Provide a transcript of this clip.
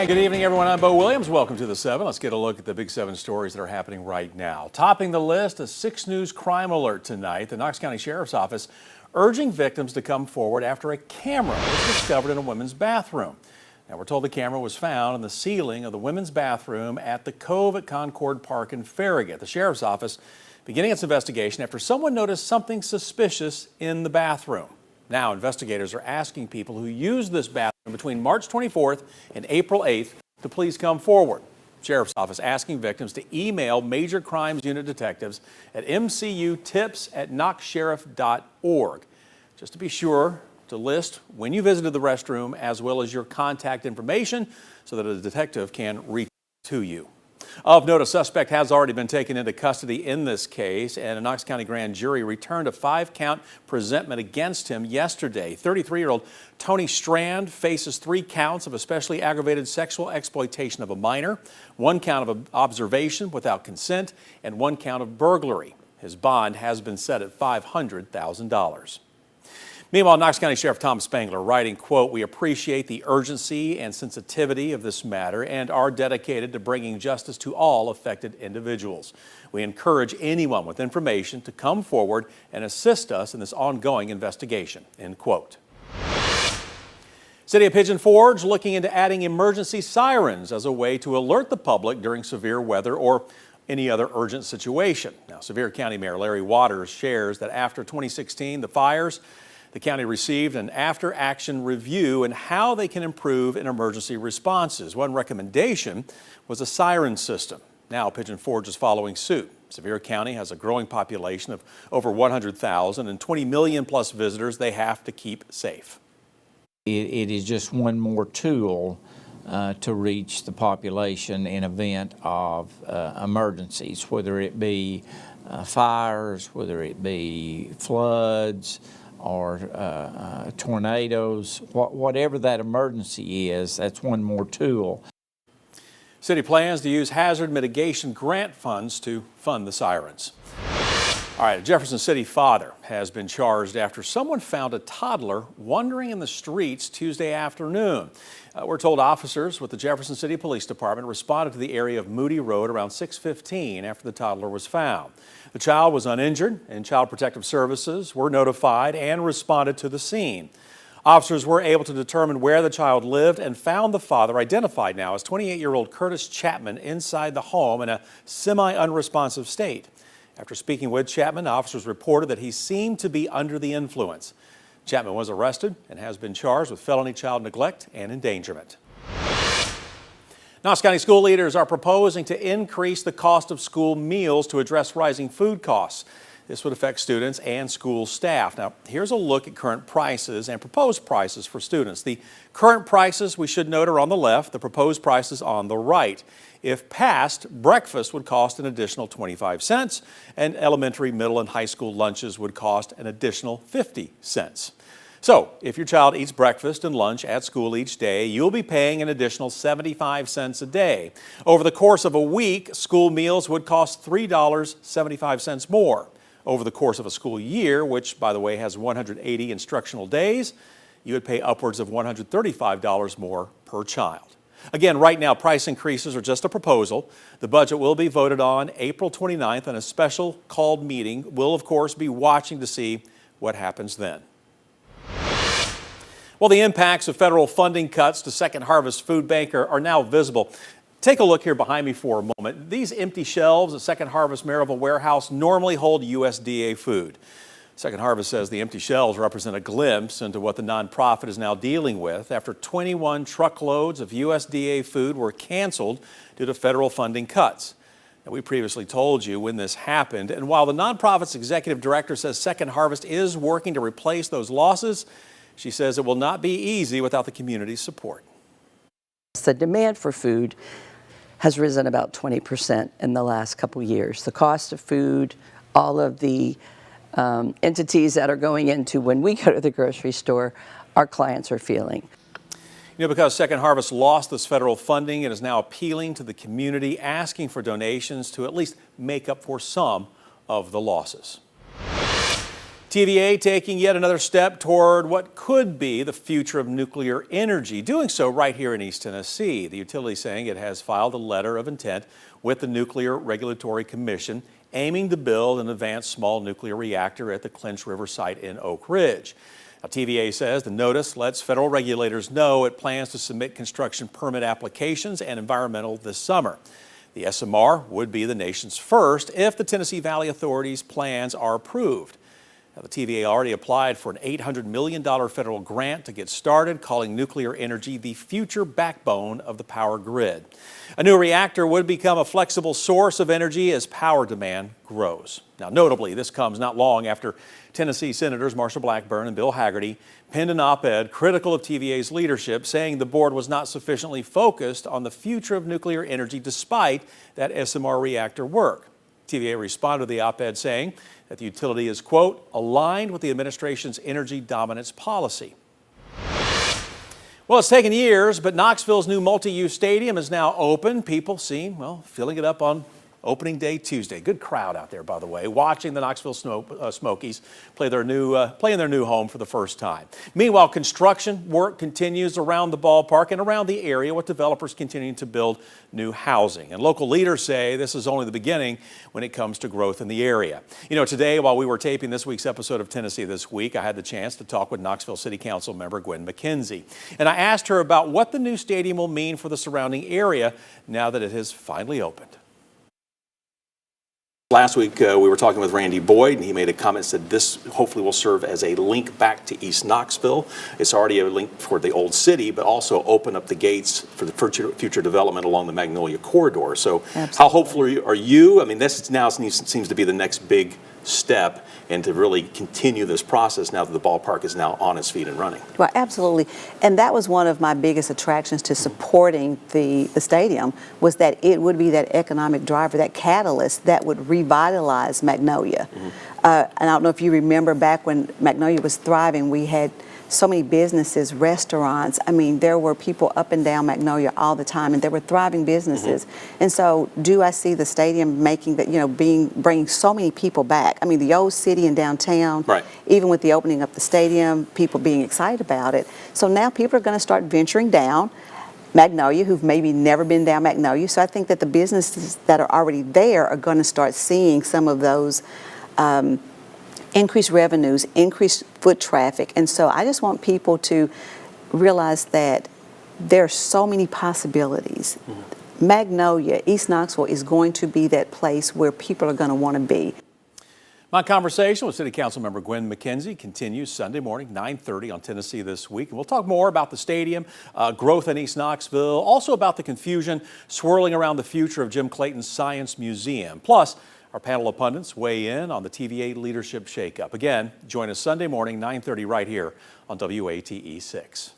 And good evening, everyone. I'm Bo Williams. Welcome to the 7. Let's get a look at the Big 7 stories that are happening right now. Topping the list, a 6 News crime alert tonight. The Knox County Sheriff's Office urging victims to come forward after a camera was discovered in a women's bathroom. Now, we're told the camera was found in the ceiling of the women's bathroom at the Cove at Concord Park in Farragut. The Sheriff's Office beginning its investigation after someone noticed something suspicious in the bathroom. Now, investigators are asking people who used this bathroom between March 24th and April 8th to please come forward. Sheriff's Office asking victims to email Major Crimes Unit detectives at mcutips@knoxsheriff.org. Just to be sure to list when you visited the restroom as well as your contact information so that a detective can reach to you. Of note, a suspect has already been taken into custody in this case, and a Knox County grand jury returned a 5-count presentment against him yesterday. 33-year-old Tony Strand faces 3 counts of especially aggravated sexual exploitation of a minor, 1 count of observation without consent, and 1 count of burglary. His bond has been set at $500,000. Meanwhile, Knox County Sheriff Tom Spangler writing, quote, "We appreciate the urgency and sensitivity of this matter and are dedicated to bringing justice to all affected individuals. We encourage anyone with information to come forward and assist us in this ongoing investigation," end quote. City of Pigeon Forge looking into adding emergency sirens as a way to alert the public during severe weather or any other urgent situation. Now, Sevier County Mayor Larry Waters shares that after 2016, the fires, the county received an after-action review and how they can improve in emergency responses. One recommendation was a siren system. Now Pigeon Forge is following suit. Sevier County has a growing population of over 100,000 and 20 million plus visitors they have to keep safe. It is just one more tool to reach the population in event of emergencies, whether it be fires, whether it be floods, or tornadoes, whatever that emergency is, that's one more tool. City plans to use hazard mitigation grant funds to fund the sirens. All right, a Jefferson City father has been charged after someone found a toddler wandering in the streets Tuesday afternoon. We're told officers with the Jefferson City Police Department responded to the area of Moody Road around 6:15 after the toddler was found. The child was uninjured, and Child Protective Services were notified and responded to the scene. Officers were able to determine where the child lived and found the father, identified now as 28-year-old Curtis Chapman, inside the home in a semi-unresponsive state. After speaking with Chapman, officers reported that he seemed to be under the influence. Chapman was arrested and has been charged with felony child neglect and endangerment. Knox County school leaders are proposing to increase the cost of school meals to address rising food costs. This would affect students and school staff. Now, here's a look at current prices and proposed prices for students. The current prices, we should note, are on the left, the proposed prices on the right. If passed, breakfast would cost an additional 25 cents, and elementary, middle, and high school lunches would cost an additional 50 cents. So, if your child eats breakfast and lunch at school each day, you'll be paying an additional 75 cents a day. Over the course of a week, school meals would cost $3.75 more. Over the course of a school year, which, by the way, has 180 instructional days, you would pay upwards of $135 more per child. Again, right now, price increases are just a proposal. The budget will be voted on April 29th, and a special called meeting. We'll, of course, be watching to see what happens then. Well, the impacts of federal funding cuts to Second Harvest Food Bank are now visible. Take a look here behind me for a moment. These empty shelves at Second Harvest Maryville Warehouse normally hold USDA food. Second Harvest says the empty shelves represent a glimpse into what the nonprofit is now dealing with after 21 truckloads of USDA food were canceled due to federal funding cuts. Now, we previously told you when this happened, and while the nonprofit's executive director says Second Harvest is working to replace those losses, she says it will not be easy without the community's support. The demand for food has risen about 20% in the last couple years. The cost of food, all of the entities that are going into when we go to the grocery store, our clients are feeling. You know, because Second Harvest lost this federal funding, it is now appealing to the community, asking for donations to at least make up for some of the losses. TVA taking yet another step toward what could be the future of nuclear energy, doing so right here in East Tennessee. The utility saying it has filed a letter of intent with the Nuclear Regulatory Commission aiming to build an advanced small nuclear reactor at the Clinch River site in Oak Ridge. Now, TVA says the notice lets federal regulators know it plans to submit construction permit applications and environmental this summer. The SMR would be the nation's first if the Tennessee Valley Authority's plans are approved. Now, the TVA already applied for an $800 million federal grant to get started, calling nuclear energy the future backbone of the power grid. A new reactor would become a flexible source of energy as power demand grows. Now, notably, this comes not long after Tennessee Senators Marsha Blackburn and Bill Hagerty penned an op-ed critical of TVA's leadership, saying the board was not sufficiently focused on the future of nuclear energy despite that SMR reactor work. TVA responded to the op-ed saying that the utility is, quote, aligned with the administration's energy dominance policy. Well, it's taken years, but Knoxville's new multi-use stadium is now open. People seem, well, filling it up on opening day Tuesday. Good crowd out there, by the way, watching the Knoxville Smokies play in their new home for the first time. Meanwhile, construction work continues around the ballpark and around the area with developers continuing to build new housing. And local leaders say this is only the beginning when it comes to growth in the area. You know, today, while we were taping this week's episode of Tennessee This Week, I had the chance to talk with Knoxville City Council member Gwen McKenzie. And I asked her about what the new stadium will mean for the surrounding area now that it has finally opened. Last week, we were talking with Randy Boyd, and he made a comment that said this hopefully will serve as a link back to East Knoxville. It's already a link for the old city, but also open up the gates for the future development along the Magnolia corridor. So absolutely. How hopeful are you? I mean, this now seems to be the next big step and to really continue this process now that the ballpark is now on its feet and running. Well, absolutely. And that was one of my biggest attractions to supporting the stadium, was that it would be that economic driver, that catalyst that would revitalize Magnolia. And I don't know if you remember back when Magnolia was thriving, we had so many businesses, restaurants. I mean, there were people up and down Magnolia all the time, and there were thriving businesses. And so, do I see the stadium making that, bringing so many people back? I mean, the old city and downtown, right. Even with the opening up the stadium, people being excited about it. So now people are going to start venturing down Magnolia, who've maybe never been down Magnolia. So I think that the businesses that are already there are going to start seeing some of those increased revenues, increased foot traffic. And so I just want people to realize that there are so many possibilities. Magnolia, East Knoxville is going to be that place where people are going to want to be. My conversation with City Council member Gwen McKenzie continues Sunday morning, 9:30 on Tennessee This Week. And we'll talk more about the stadium, growth in East Knoxville, also about the confusion swirling around the future of Jim Clayton's Science Museum. Plus, our panel of pundits weigh in on the TVA leadership shakeup. Again, join us Sunday morning, 9:30 right here on WATE 6.